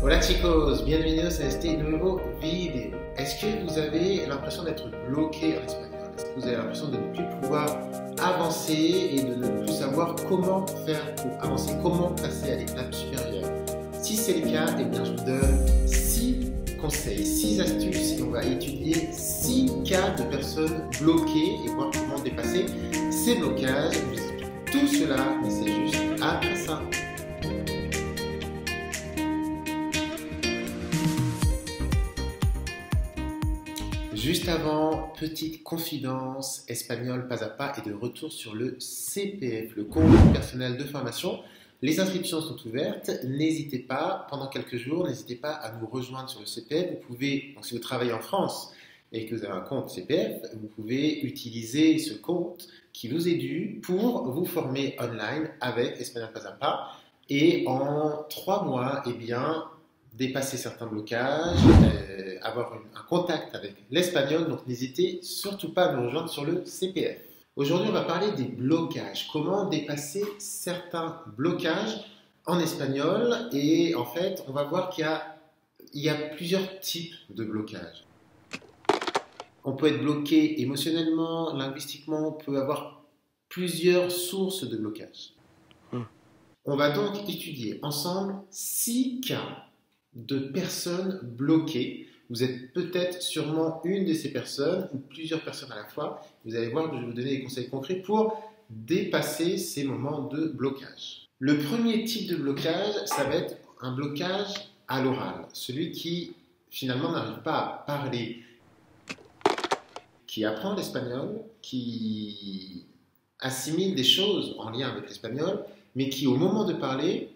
Hola chicos, bienvenidos a este nuevo video. Est-ce que vous avez l'impression d'être bloqué en espagnol? Est-ce que vous avez l'impression de ne plus pouvoir avancer et de ne plus savoir comment faire pour avancer, comment passer à l'étape supérieure? Si c'est le cas, eh bien je vous donne 6 conseils, 6 astuces et on va étudier 6 cas de personnes bloquées et voir comment dépasser ces blocages. Je vous explique tout cela, mais c'est juste après ça. Juste avant, petite confidence, Espagnol pas à pas est de retour sur le CPF, le compte personnel de formation. Les inscriptions sont ouvertes, n'hésitez pas, pendant quelques jours, n'hésitez pas à nous rejoindre sur le CPF. Vous pouvez, donc si vous travaillez en France et que vous avez un compte CPF, vous pouvez utiliser ce compte qui vous est dû pour vous former online avec Espagnol pas à pas. Et en 3 mois, eh bien, dépasser certains blocages, avoir un contact avec l'espagnol, donc n'hésitez surtout pas à nous rejoindre sur le CPF. Aujourd'hui, on va parler des blocages, comment dépasser certains blocages en espagnol et en fait, on va voir qu'il y a plusieurs types de blocages. On peut être bloqué émotionnellement, linguistiquement, on peut avoir plusieurs sources de blocage. On va donc étudier ensemble 6 cas de personnes bloquées. Vous êtes peut-être sûrement une de ces personnes ou plusieurs personnes à la fois. Vous allez voir que je vais vous donner des conseils concrets pour dépasser ces moments de blocage. Le premier type de blocage, ça va être un blocage à l'oral. Celui qui finalement n'arrive pas à parler, qui apprend l'espagnol, qui assimile des choses en lien avec l'espagnol, mais qui au moment de parler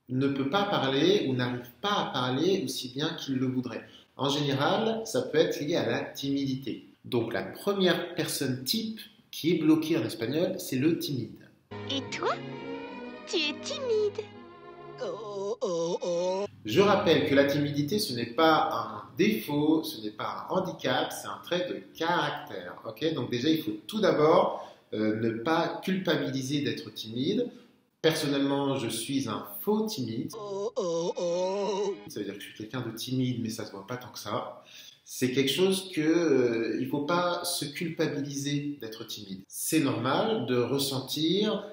ne peut pas parler ou n'arrive pas à parler aussi bien qu'il le voudrait. En général, ça peut être lié à la timidité. Donc la première personne type qui est bloquée en espagnol, c'est le timide. Et toi, tu es timide. Je rappelle que la timidité, ce n'est pas un défaut, ce n'est pas un handicap, c'est un trait de caractère. Okay? Donc déjà, il faut tout d'abord ne pas culpabiliser d'être timide. Personnellement, je suis un faux timide. Ça veut dire que je suis quelqu'un de timide, mais ça ne se voit pas tant que ça. C'est quelque chose il ne faut pas se culpabiliser d'être timide. C'est normal de ressentir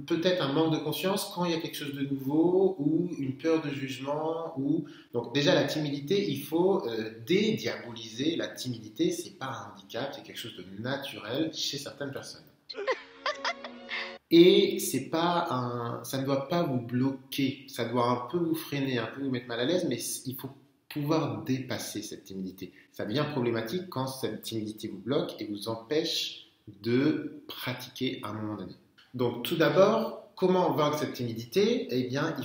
peut-être un manque de confiance quand il y a quelque chose de nouveau ou une peur de jugement. Donc déjà, la timidité, il faut dédiaboliser. La timidité, ce n'est pas un handicap, c'est quelque chose de naturel chez certaines personnes. Et ça ne doit pas vous bloquer, ça doit un peu vous freiner, un peu vous mettre mal à l'aise, mais il faut pouvoir dépasser cette timidité. Ça devient problématique quand cette timidité vous bloque et vous empêche de pratiquer à un moment donné. Donc tout d'abord, comment vaincre cette timidité? Eh bien,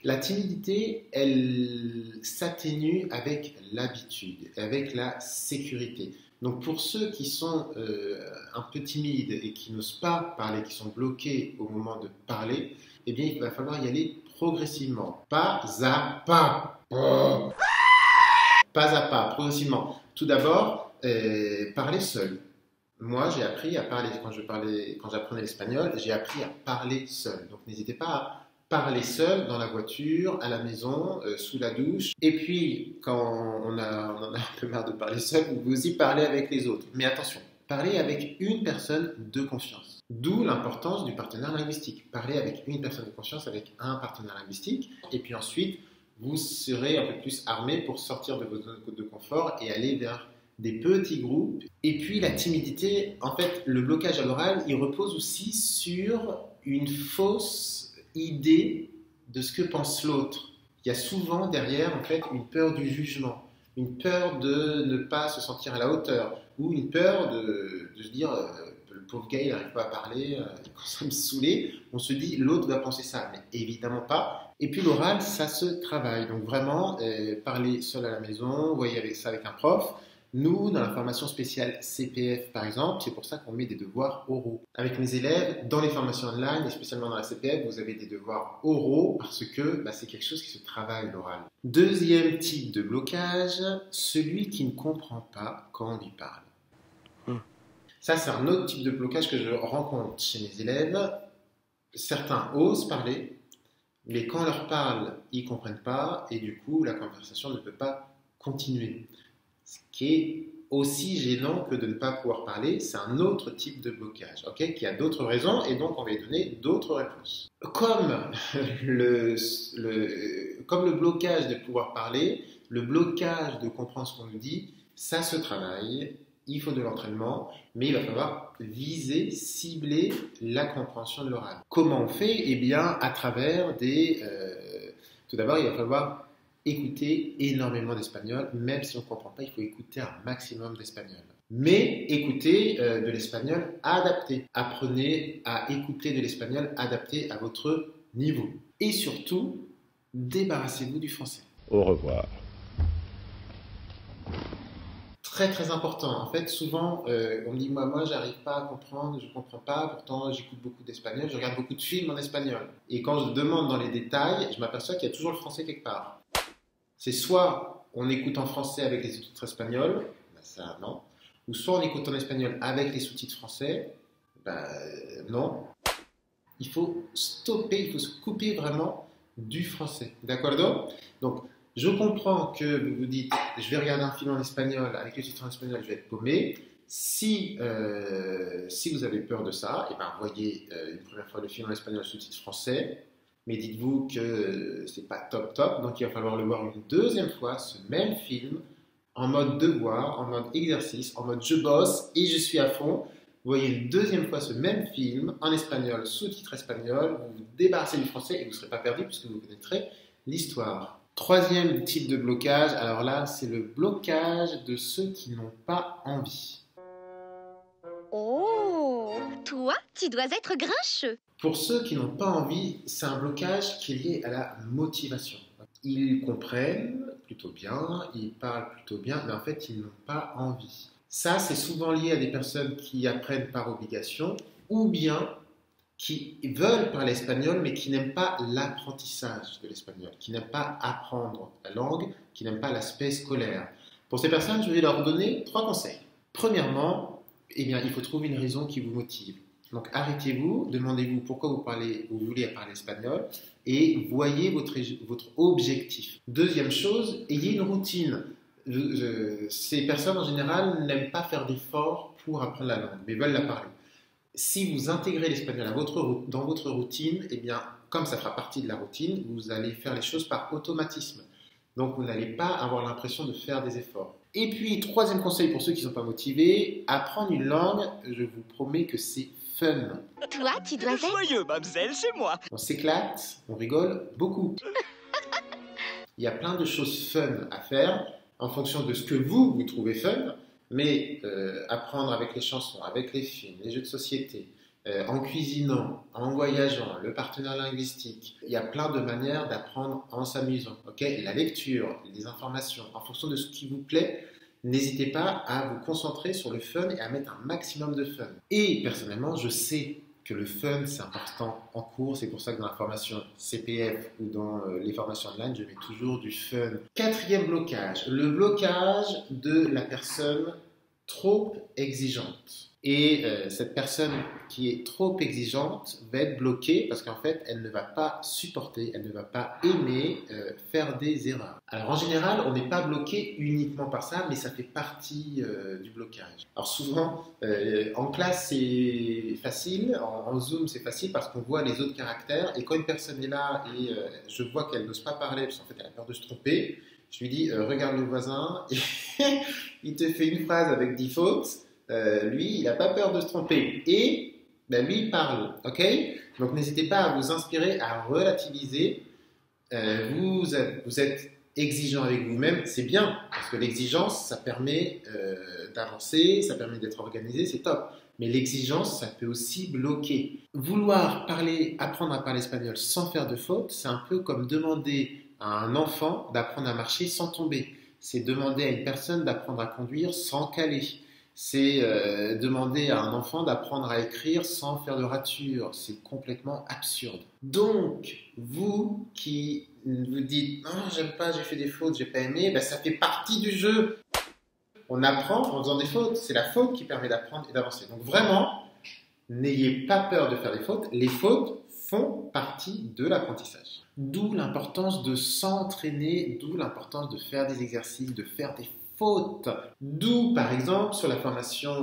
la timidité, elle s'atténue avec l'habitude, avec la sécurité. Donc pour ceux qui sont un peu timides et qui n'osent pas parler, qui sont bloqués au moment de parler, eh bien il va falloir y aller progressivement, pas à pas. Pas à pas, progressivement. Tout d'abord, parler seul. Moi, j'ai appris à parler, quand j'apprenais l'espagnol, j'ai appris à parler seul. Donc n'hésitez pas à parler seul dans la voiture, à la maison, sous la douche. Et puis, quand on en a un peu marre de parler seul, vous pouvez aussi parler avec les autres. Mais attention, parlez avec une personne de confiance. D'où l'importance du partenaire linguistique. Parlez avec une personne de confiance, avec un partenaire linguistique. Et puis ensuite, vous serez un peu plus armé pour sortir de votre zone de confort et aller vers des petits groupes. Et puis la timidité, en fait, le blocage à l'oral, il repose aussi sur une fausse idée de ce que pense l'autre. Il y a souvent derrière en fait une peur du jugement, une peur de ne pas se sentir à la hauteur ou une peur de se dire le pauvre gars il n'arrive pas à parler, quand ça me saouler, on se dit l'autre va penser ça, mais évidemment pas. Et puis l'oral ça se travaille, donc vraiment parler seul à la maison, voyez avec ça avec un prof. Nous, dans la formation spéciale CPF, par exemple, c'est pour ça qu'on met des devoirs oraux. Avec mes élèves, dans les formations online, et spécialement dans la CPF, vous avez des devoirs oraux parce que c'est quelque chose qui se travaille, l'oral. Deuxième type de blocage, celui qui ne comprend pas quand on lui parle. Ça, c'est un autre type de blocage que je rencontre chez mes élèves. Certains osent parler, Mais quand on leur parle, ils ne comprennent pas et du coup, la conversation ne peut pas continuer. Ce qui est aussi gênant que de ne pas pouvoir parler, c'est un autre type de blocage, ok, qui a d'autres raisons et donc on va y donner d'autres réponses. Comme le blocage de pouvoir parler, le blocage de comprendre ce qu'on nous dit, ça se travaille, il faut de l'entraînement, mais il va falloir viser, cibler la compréhension de l'oral. Comment on fait? Eh bien, à travers tout d'abord, il va falloir écouter énormément d'espagnol, même si on ne comprend pas, il faut écouter un maximum d'espagnol. Mais écoutez de l'espagnol adapté. Apprenez à écouter de l'espagnol adapté à votre niveau. Et surtout, débarrassez-vous du français. Au revoir. Très très important. En fait, souvent, on me dit moi, j'arrive pas à comprendre, je comprends pas. Pourtant, j'écoute beaucoup d'espagnol, je regarde beaucoup de films en espagnol. Et quand je demande dans les détails, je m'aperçois qu'il y a toujours le français quelque part. C'est soit on écoute en français avec les sous-titres espagnols, ben ça non, ou soit on écoute en espagnol avec les sous-titres français, ben non. Il faut stopper, il faut se couper vraiment du français. D'accord? Donc, je comprends que vous vous dites, je vais regarder un film en espagnol, avec les sous-titres en espagnol, je vais être paumé. Si vous avez peur de ça, et ben voyez une première fois le film en espagnol sous-titres français. Mais dites-vous que c'est pas top top, donc il va falloir le voir une deuxième fois, ce même film, en mode devoir, en mode exercice, en mode je bosse et je suis à fond. Vous voyez une deuxième fois ce même film, en espagnol, sous-titre espagnol, vous vous débarrassez du français et vous ne serez pas perdu puisque vous connaîtrez l'histoire. Troisième type de blocage, alors là, c'est le blocage de ceux qui n'ont pas envie. Oh, toi, tu dois être grincheux. Pour ceux qui n'ont pas envie, c'est un blocage qui est lié à la motivation. Ils comprennent plutôt bien, ils parlent plutôt bien, mais en fait, ils n'ont pas envie. Ça, c'est souvent lié à des personnes qui apprennent par obligation ou bien qui veulent parler espagnol, mais qui n'aiment pas l'apprentissage de l'espagnol, qui n'aiment pas apprendre la langue, qui n'aiment pas l'aspect scolaire. Pour ces personnes, je vais leur donner 3 conseils. Premièrement, eh bien, il faut trouver une raison qui vous motive. Donc arrêtez-vous, demandez-vous pourquoi vous voulez parler espagnol et voyez votre objectif. Deuxième chose, ayez une routine. Ces personnes en général n'aiment pas faire d'efforts pour apprendre la langue, mais veulent la parler. Si vous intégrez l'espagnol dans votre routine, eh bien, comme ça fera partie de la routine, vous allez faire les choses par automatisme. Donc vous n'allez pas avoir l'impression de faire des efforts. Et puis, troisième conseil pour ceux qui ne sont pas motivés, apprendre une langue, je vous promets que c'est fun. Toi, tu dois être... Joyeux, mademoiselle, c'est moi. On s'éclate, on rigole beaucoup. Il y a plein de choses fun à faire en fonction de ce que vous trouvez fun, mais apprendre avec les chansons, avec les films, les jeux de société, en cuisinant, en voyageant, le partenaire linguistique. Il y a plein de manières d'apprendre en s'amusant. Okay, la lecture, les informations, en fonction de ce qui vous plaît, n'hésitez pas à vous concentrer sur le fun et à mettre un maximum de fun. Et personnellement, je sais que le fun, c'est important en cours. C'est pour ça que dans la formation CPF ou dans les formations online, je mets toujours du fun. Quatrième blocage, le blocage de la personne trop exigeante. Et cette personne qui est trop exigeante va être bloquée parce qu'en fait, elle ne va pas supporter, elle ne va pas aimer faire des erreurs. Alors en général, on n'est pas bloqué uniquement par ça, mais ça fait partie du blocage. Alors souvent, en classe, c'est facile, en Zoom, c'est facile parce qu'on voit les autres caractères. Et quand une personne est là et je vois qu'elle n'ose pas parler parce qu'en fait, elle a peur de se tromper, je lui dis, regarde le voisin, et il te fait une phrase avec 10 fautes. Lui, il n'a pas peur de se tromper et ben, lui, il parle, ok? Donc n'hésitez pas à vous inspirer, à relativiser. Vous êtes exigeant avec vous-même, c'est bien, parce que l'exigence, ça permet d'avancer, ça permet d'être organisé, c'est top. Mais l'exigence, ça peut aussi bloquer. Vouloir apprendre à parler espagnol sans faire de faute, c'est un peu comme demander à un enfant d'apprendre à marcher sans tomber. C'est demander à une personne d'apprendre à conduire sans caler. C'est demander à un enfant d'apprendre à écrire sans faire de rature. C'est complètement absurde. Donc, vous qui vous dites « Non, j'aime pas, j'ai fait des fautes, j'ai pas aimé », ben, ça fait partie du jeu. On apprend en faisant des fautes. C'est la faute qui permet d'apprendre et d'avancer. Donc vraiment, n'ayez pas peur de faire des fautes. Les fautes font partie de l'apprentissage. D'où l'importance de s'entraîner, d'où l'importance de faire des exercices, de faire des fautes. D'où, par exemple, sur la formation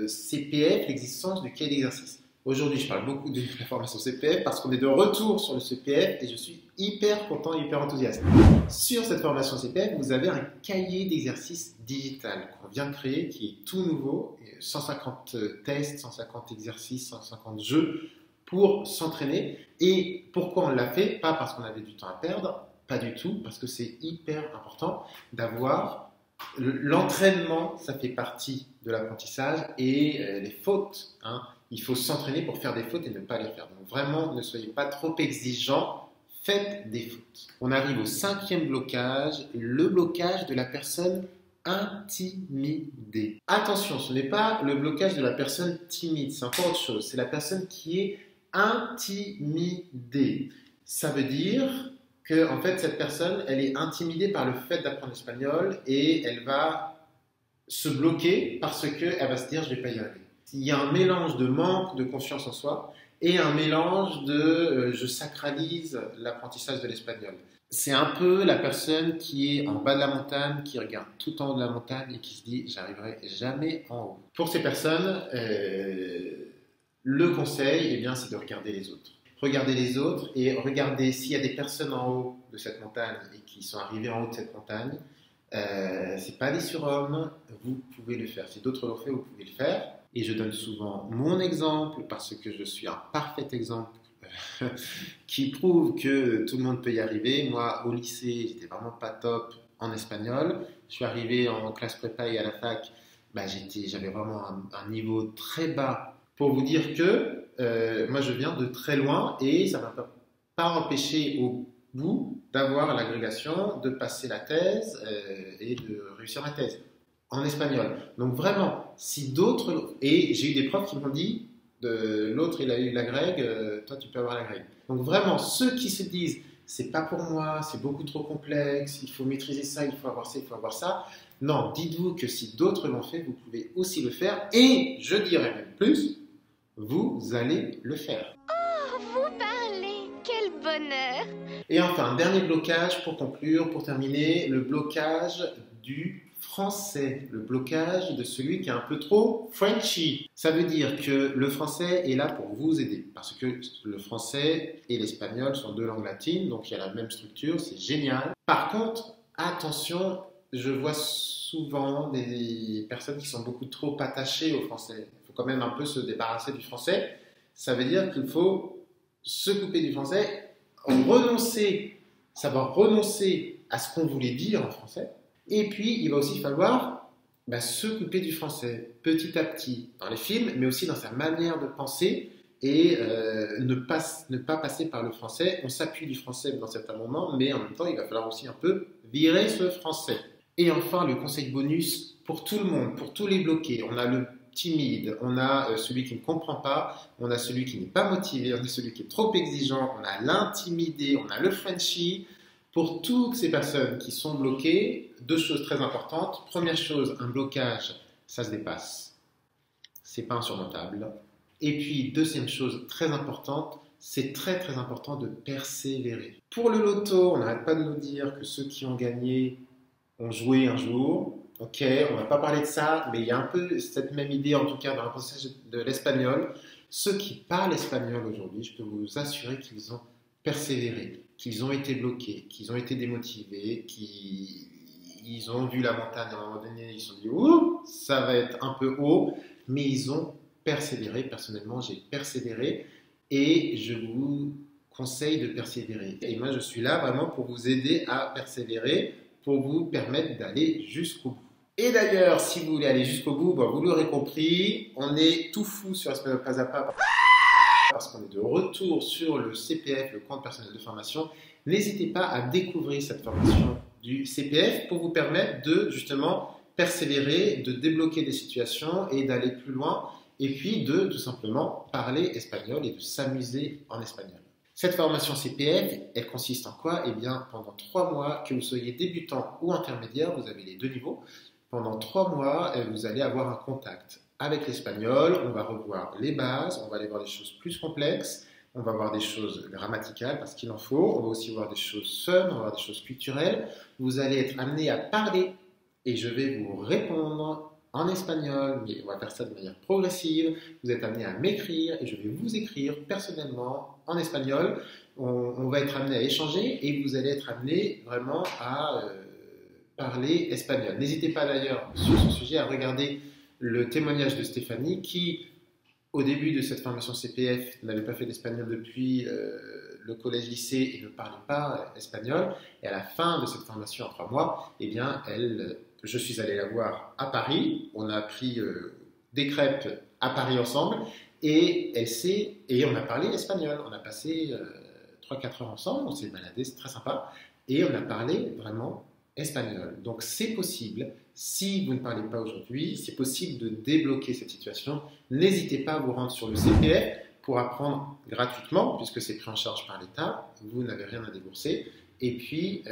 CPF, l'existence du cahier d'exercice. Aujourd'hui, je parle beaucoup de la formation CPF parce qu'on est de retour sur le CPF et je suis hyper content, hyper enthousiaste. Sur cette formation CPF, vous avez un cahier d'exercices digital qu'on vient de créer, qui est tout nouveau, 150 tests, 150 exercices, 150 jeux pour s'entraîner. Et pourquoi on l'a fait? Pas parce qu'on avait du temps à perdre, pas du tout, parce que c'est hyper important d'avoir l'entraînement, ça fait partie de l'apprentissage et les fautes, hein. Il faut s'entraîner pour faire des fautes et ne pas les faire. Donc vraiment, ne soyez pas trop exigeants, faites des fautes. On arrive au 5e blocage, le blocage de la personne intimidée. Attention, ce n'est pas le blocage de la personne timide, c'est encore autre chose. C'est la personne qui est intimidée. Ça veut dire que en fait, cette personne, elle est intimidée par le fait d'apprendre l'espagnol et elle va se bloquer parce qu'elle va se dire « je ne vais pas y arriver ». Il y a un mélange de manque de confiance en soi et un mélange de je sacralise l'apprentissage de l'espagnol. C'est un peu la personne qui est en bas de la montagne, qui regarde tout en haut de la montagne et qui se dit j'arriverai jamais en haut. Pour ces personnes, le conseil, eh bien, c'est de regarder les autres. Regardez les autres et regardez s'il y a des personnes en haut de cette montagne et qui sont arrivées en haut de cette montagne. C'est pas des surhommes, vous pouvez le faire. Si d'autres l'ont fait, vous pouvez le faire. Et je donne souvent mon exemple parce que je suis un parfait exemple qui prouve que tout le monde peut y arriver. Moi, au lycée, j'étais vraiment pas top en espagnol. Je suis arrivé en classe prépa et à la fac, j'avais vraiment un niveau très bas. Pour vous dire que moi, je viens de très loin et ça ne m'a pas empêché au bout d'avoir l'agrégation, de passer la thèse et de réussir ma thèse en espagnol. Donc vraiment, si d'autres... Et j'ai eu des profs qui m'ont dit, l'autre il a eu l'agrég, toi tu peux avoir l'agrég. Donc vraiment, ceux qui se disent, c'est pas pour moi, c'est beaucoup trop complexe, il faut maîtriser ça, il faut avoir ça, il faut avoir ça. Non, dites-vous que si d'autres l'ont fait, vous pouvez aussi le faire. Et je dirais même plus, vous allez le faire. Oh, vous parlez! Quel bonheur! Et enfin, un dernier blocage pour conclure, pour terminer, le blocage du français, le blocage de celui qui est un peu trop Frenchy. Ça veut dire que le français est là pour vous aider, parce que le français et l'espagnol sont deux langues latines, donc il y a la même structure, c'est génial. Par contre, attention, je vois souvent des personnes qui sont beaucoup trop attachées au français. Il faut quand même un peu se débarrasser du français. Ça veut dire qu'il faut se couper du français, renoncer, savoir renoncer à ce qu'on voulait dire en français. Et puis, il va aussi falloir se couper du français petit à petit dans les films, mais aussi dans sa manière de penser et ne pas passer par le français. On s'appuie du français dans certains moments, mais en même temps, il va falloir aussi un peu virer ce français. Et enfin, le conseil bonus pour tout le monde, pour tous les bloqués. On a le timide, on a celui qui ne comprend pas, on a celui qui n'est pas motivé, on a celui qui est trop exigeant, on a l'intimidé, on a le Frenchie. Pour toutes ces personnes qui sont bloquées, deux choses très importantes. Première chose, un blocage, ça se dépasse. C'est pas insurmontable. Et puis, deuxième chose très importante, c'est très très important de persévérer. Pour le loto, on n'arrête pas de nous dire que ceux qui ont gagné ont joué un jour. Ok, on va pas parler de ça, mais il y a un peu cette même idée, en tout cas dans l'apprentissage de l'espagnol. Ceux qui parlent espagnol aujourd'hui, je peux vous assurer qu'ils ont persévéré, qu'ils ont été bloqués, qu'ils ont été démotivés, qu'ils ont vu la montagne à un moment donné, ils se sont dit « Ouh, ça va être un peu haut », mais ils ont persévéré. Personnellement, j'ai persévéré et je vous conseille de persévérer. Et moi, je suis là vraiment pour vous aider à persévérer, pour vous permettre d'aller jusqu'au bout. Et d'ailleurs, si vous voulez aller jusqu'au bout, vous l'aurez compris, on est tout fou sur Espagnol Pas à Pas parce qu'on est de retour sur le CPF, le compte personnel de formation. N'hésitez pas à découvrir cette formation du CPF pour vous permettre de justement persévérer, de débloquer des situations et d'aller plus loin et puis de tout simplement parler espagnol et de s'amuser en espagnol. Cette formation CPF, elle consiste en quoi? Eh bien, pendant 3 mois, que vous soyez débutant ou intermédiaire, vous avez les 2 niveaux. Pendant 3 mois, vous allez avoir un contact avec l'espagnol, on va revoir les bases, on va aller voir des choses plus complexes, On va voir des choses grammaticales parce qu'il en faut. On va aussi voir des choses fun, on va voir des choses culturelles. Vous allez être amené à parler et je vais vous répondre en espagnol, mais on va faire ça de manière progressive. Vous êtes amené à m'écrire et je vais vous écrire personnellement en espagnol. On va être amené à échanger et vous allez être amené vraiment à parler espagnol. N'hésitez pas d'ailleurs sur ce sujet à regarder le témoignage de Stéphanie qui, au début de cette formation CPF, n'avait pas fait d'espagnol depuis le collège-lycée et ne parlait pas espagnol. Et à la fin de cette formation en 3 mois, eh bien, je suis allé la voir à Paris. On a pris des crêpes à Paris ensemble et on a parlé espagnol. On a passé 3-4 heures ensemble, on s'est baladé, c'est très sympa. Et on a parlé vraiment espagnol. Donc c'est possible, si vous ne parlez pas aujourd'hui, c'est possible de débloquer cette situation. N'hésitez pas à vous rendre sur le CPF pour apprendre gratuitement, puisque c'est pris en charge par l'État, vous n'avez rien à débourser. Et puis,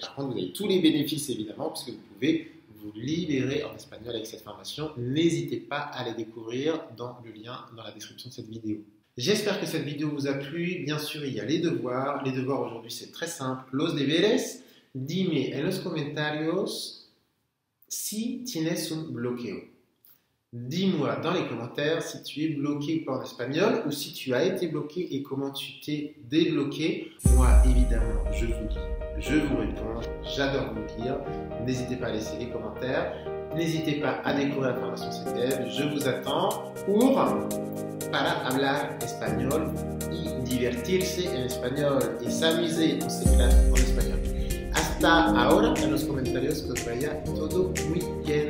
par contre, vous avez tous les bénéfices évidemment, puisque vous pouvez vous libérer en espagnol avec cette formation. N'hésitez pas à les découvrir dans le lien dans la description de cette vidéo. J'espère que cette vidéo vous a plu. Bien sûr, il y a les devoirs. Les devoirs aujourd'hui, c'est très simple. Los deberes. Dime en los comentarios si tienes un bloqueo. Dis-moi dans les commentaires si tu es bloqué ou pas en espagnol ou si tu as été bloqué et comment tu t'es débloqué. Moi, évidemment, je vous lis, je vous réponds, j'adore vous lire. N'hésitez pas à laisser les commentaires. N'hésitez pas à découvrir la formation CPF. Je vous attends para hablar español y divertirse en español y s'amuser en ces classes en español. Hasta ahora en los comentarios que os vaya todo muy bien.